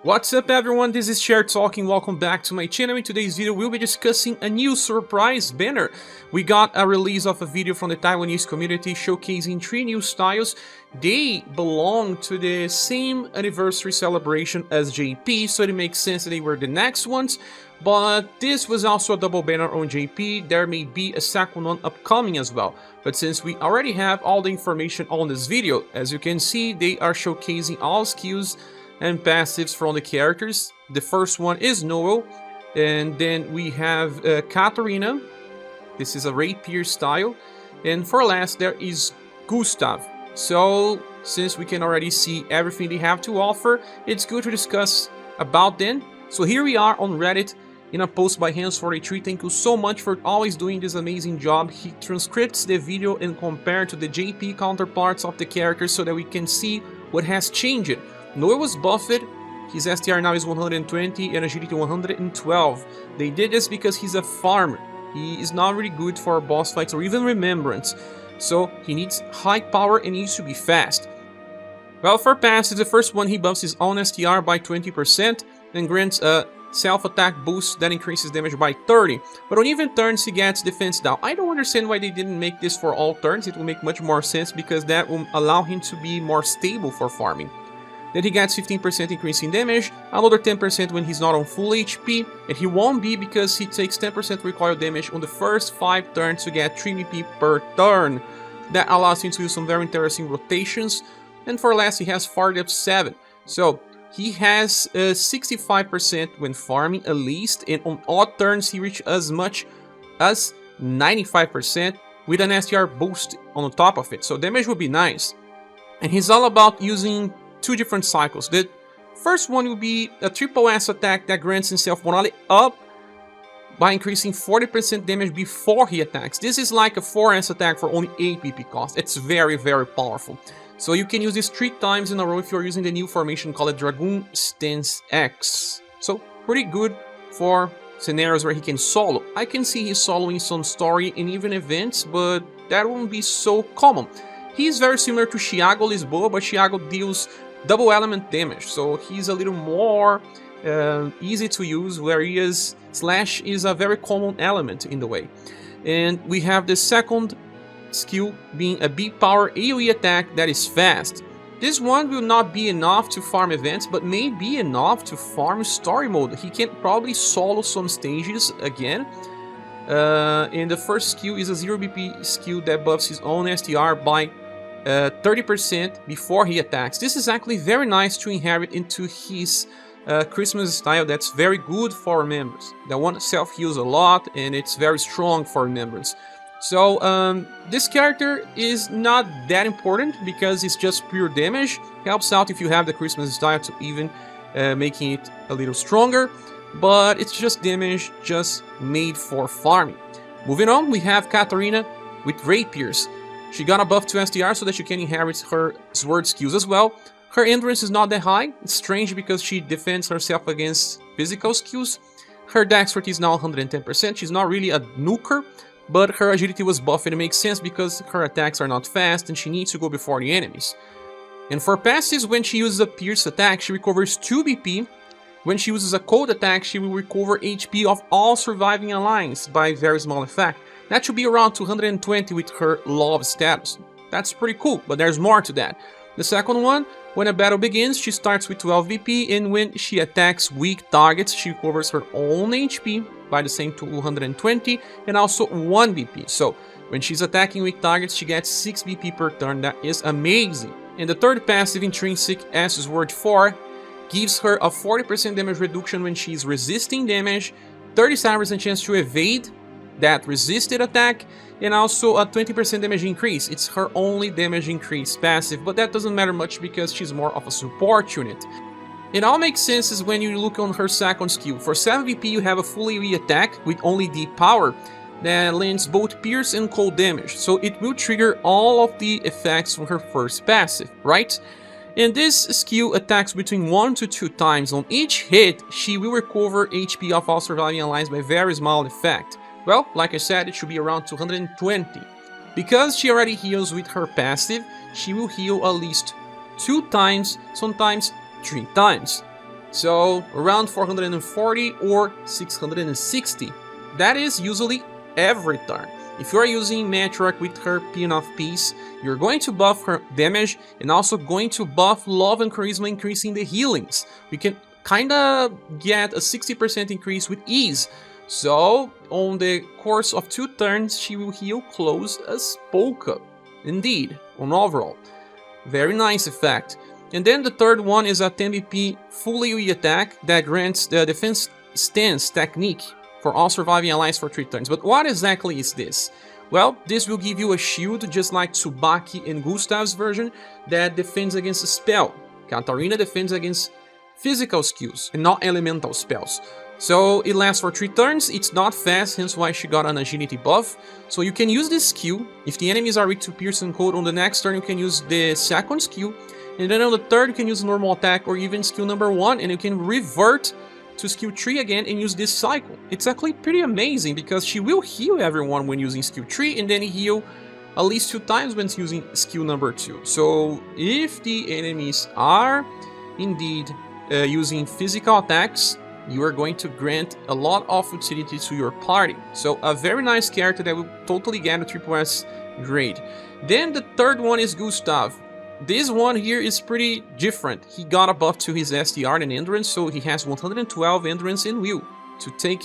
What's up everyone, this is Cher talking, welcome back to my channel. In today's video we'll be discussing a new surprise banner. We got a release of a video from the Taiwanese community showcasing 3 new styles. They belong to the same anniversary celebration as JP, so it makes sense that they were the next ones. But this was also a double banner on JP, there may be a second one upcoming as well. But since we already have all the information on this video, as you can see, they are showcasing all skills and passives from the characters. The first one is Noel, and then we have Katarina. This is a rapier style, and for last there is Gustave. So since we can already see everything they have to offer, it's good to discuss about them. So here we are on Reddit in a post by Hands43. Thank you so much for always doing this amazing job. He transcripts the video and compares to the JP counterparts of the characters so that we can see what has changed. Noel was buffed, his STR now is 120 and agility 112. They did this because he's a farmer. He is not really good for boss fights or even remembrance, so he needs high power and needs to be fast. Well, for passive, the first one, he buffs his own STR by 20% and grants a self-attack boost that increases damage by 30. But on even turns, he gets defense down. I don't understand why they didn't make this for all turns. It will make much more sense because that will allow him to be more stable for farming. Then he gets 15% increase in damage, another 10% when he's not on full HP, and he won't be because he takes 10% recoil damage on the first 5 turns to get 3 BP per turn. That allows him to use some very interesting rotations, and for last he has Fart up 7. So he has 65% when farming at least, and on odd turns he reaches as much as 95% with an STR boost on top of it, so damage would be nice. And he's all about using 2 different cycles. The first one will be a triple S attack that grants himself morale up by increasing 40% damage before he attacks. This is like a 4S attack for only 8 PP cost. It's very powerful. So you can use this 3 times in a row if you're using the new formation called Dragoon Stance X. So pretty good for scenarios where he can solo. I can see he's soloing some story and even events, but that won't be so common. He's very similar to Thiago Lisboa, but Thiago deals double element damage, so he's a little more easy to use, whereas Slash is a very common element in the way. And we have the second skill being a big power AoE attack that is fast. This one will not be enough to farm events, but may be enough to farm story mode. He can probably solo some stages again. And the first skill is a 0 BP skill that buffs his own STR by 30% before he attacks. This is actually very nice to inherit into his Christmas style. That's very good for members. That one self-heals a lot and it's very strong for members. So this character is not that important because it's just pure damage. Helps out if you have the Christmas style to even making it a little stronger. But it's just damage, just made for farming. Moving on, we have Katarina with rapiers. She got a buff to STR so that she can inherit her sword skills as well. Her endurance is not that high. It's strange because she defends herself against physical skills. Her dexterity is now 110%. She's not really a nuker, but her agility was buffed and it makes sense because her attacks are not fast and she needs to go before the enemies. And for passives, when she uses a pierce attack, she recovers 2 BP. When she uses a cold attack, she will recover HP of all surviving allies by very small effect. That should be around 220 with her love status. That's pretty cool, but there's more to that. The second one, when a battle begins, she starts with 12 BP, and when she attacks weak targets, she recovers her own HP by the same 220 and also 1 BP. So when she's attacking weak targets, she gets 6 BP per turn. That is amazing. And the third passive, Intrinsic S Word 4, gives her a 40% damage reduction when she's resisting damage, 37% chance to evade that resisted attack, and also a 20% damage increase. It's her only damage increase passive, but that doesn't matter much because she's more of a support unit. It all makes sense when you look on her second skill. For 7 VP you have a full AoE attack with only deep power that lands both pierce and cold damage, so it will trigger all of the effects from her first passive, right? And this skill attacks between 1 to 2 times. On each hit, she will recover HP of all surviving allies by very small effect. Well, like I said, it should be around 220. Because she already heals with her passive, she will heal at least 2 times, sometimes 3 times. So around 440 or 660. That is usually every turn. If you are using Matriarch with her Pin of Peace, you're going to buff her damage and also going to buff Love and Charisma, increasing the healings. We can kinda get a 60% increase with ease. So on the course of 2 turns, she will heal close as Polka. Indeed, on overall. Very nice effect. And then the third one is a 10 BP full AoE attack that grants the defense stance technique for all surviving allies for 3 turns. But what exactly is this? Well, this will give you a shield just like Tsubaki and Gustave's version that defends against a spell. Katarina defends against physical skills and not elemental spells. So it lasts for 3 turns, it's not fast, hence why she got an agility buff. So you can use this skill. If the enemies are weak to Piercing Code, on the next turn you can use the second skill. And then on the third you can use normal attack or even skill number 1, and you can revert to skill 3 again and use this cycle. It's actually pretty amazing because she will heal everyone when using skill 3 and then heal at least 2 times when using skill number 2. So if the enemies are indeed using physical attacks, you are going to grant a lot of utility to your party. So a very nice character that will totally get a triple S grade. Then the third one is Gustave. This one here is pretty different. He got a buff to his STR and Endurance, so he has 112 Endurance and Will to take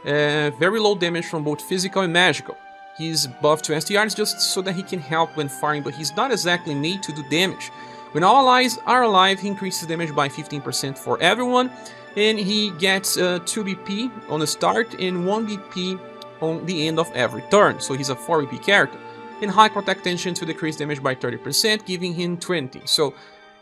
very low damage from both physical and magical. His buff to STR is just so that he can help when firing, but he's not exactly made to do damage. When all allies are alive, he increases damage by 15% for everyone, and he gets 2 BP on the start and 1 BP on the end of every turn, so he's a 4 BP character. And high protect tension to decrease damage by 30%, giving him 20. So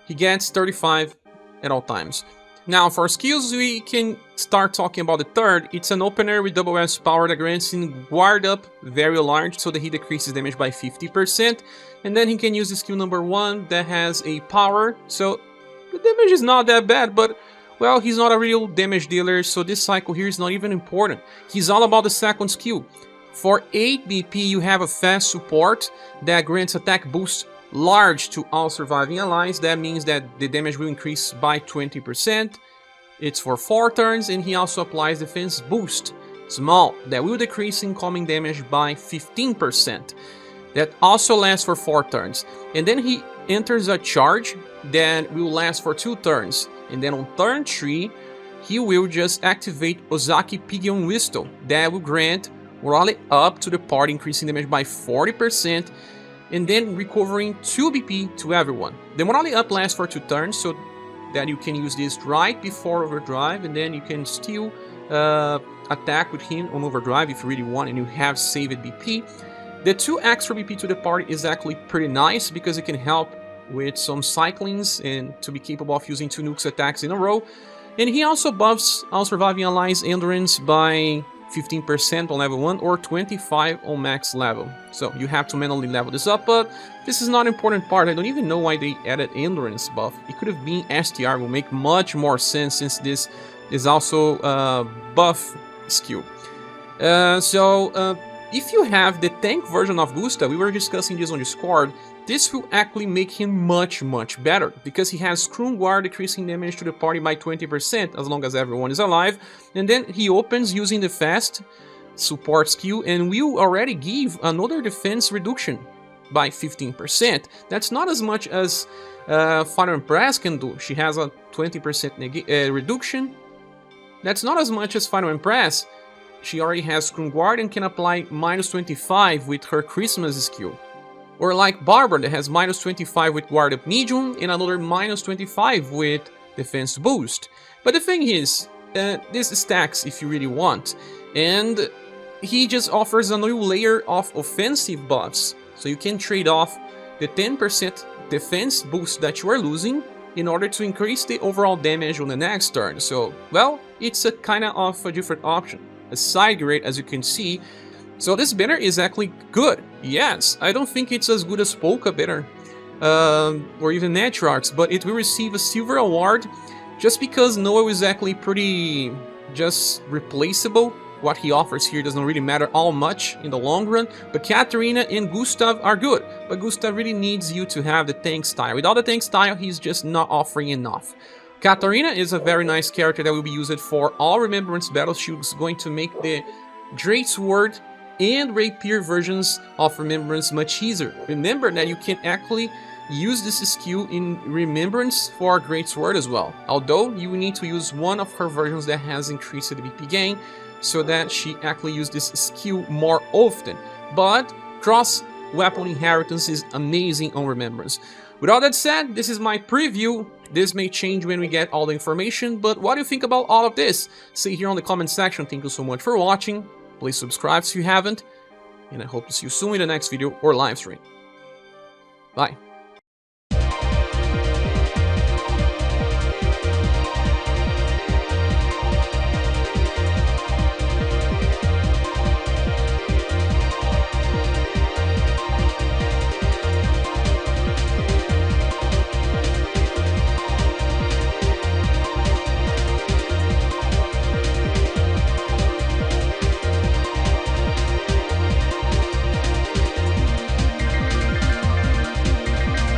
he gets 35 at all times. Now for skills, we can start talking about the third. It's an opener with double S power that grants him guard up very large so that he decreases damage by 50%. And then he can use the skill number 1 that has a power. So the damage is not that bad, but well, he's not a real damage dealer, so this cycle here is not even important. He's all about the second skill. For 8 BP, you have a fast support that grants attack boost large to all surviving allies. That means that the damage will increase by 20%. It's for 4 turns, and he also applies defense boost, small, that will decrease incoming damage by 15%. That also lasts for 4 turns. And then he enters a charge that will last for 2 turns. And then on turn 3, he will just activate Ozaki Pigeon Whistle that will grant morale up to the party, increasing damage by 40%, and then recovering 2 BP to everyone. The morale up lasts for 2 turns, so that you can use this right before overdrive, and then you can still attack with him on overdrive if you really want and you have saved BP. The 2 extra BP to the party is actually pretty nice because it can help with some cyclings and to be capable of using 2 nukes attacks in a row. And he also buffs all surviving allies endurance by 15% on level 1 or 25 on max level. So you have to manually level this up, but this is not an important part. I don't even know why they added endurance buff. It could have been STR, will make much more sense since this is also a buff skill. If you have the tank version of Gustav, we were discussing this on Discord, this will actually make him much better, because he has Scrum Guard decreasing damage to the party by 20% as long as everyone is alive, and then he opens using the fast support skill and will already give another defense reduction by 15%. That's not as much as Fire Empress can do. She has a 20% reduction. That's not as much as Fire Empress. She already has Scrum Guard and can apply -25 with her Christmas skill. Or like Barbara that has -25 with Guard Up Medium and another -25 with Defense Boost. But the thing is, this stacks if you really want. And he just offers a new layer of offensive buffs. So you can trade off the 10% defense boost that you are losing in order to increase the overall damage on the next turn. So, well, it's a kind of a different option. A side grade, as you can see. So this banner is actually good. Yes, I don't think it's as good as Polka banner or even Netrarchs, but it will receive a silver award just because Noel is actually pretty just replaceable. What he offers here doesn't really matter all much in the long run, but Katarina and Gustav are good. But Gustav really needs you to have the tank style. Without the tank style, he's just not offering enough. Katarina is a very nice character that will be used for all Remembrance battles. She's going to make the Greatsword and Rapier versions of Remembrance much easier. Remember that you can actually use this skill in Remembrance for Greatsword as well, although you need to use one of her versions that has increased the BP gain, so that she actually uses this skill more often. But cross weapon inheritance is amazing on Remembrance. With all that said, this is my preview. This may change when we get all the information, but what do you think about all of this? Say here on the comment section. Thank you so much for watching. Please subscribe if you haven't, and I hope to see you soon in the next video or live stream. Bye.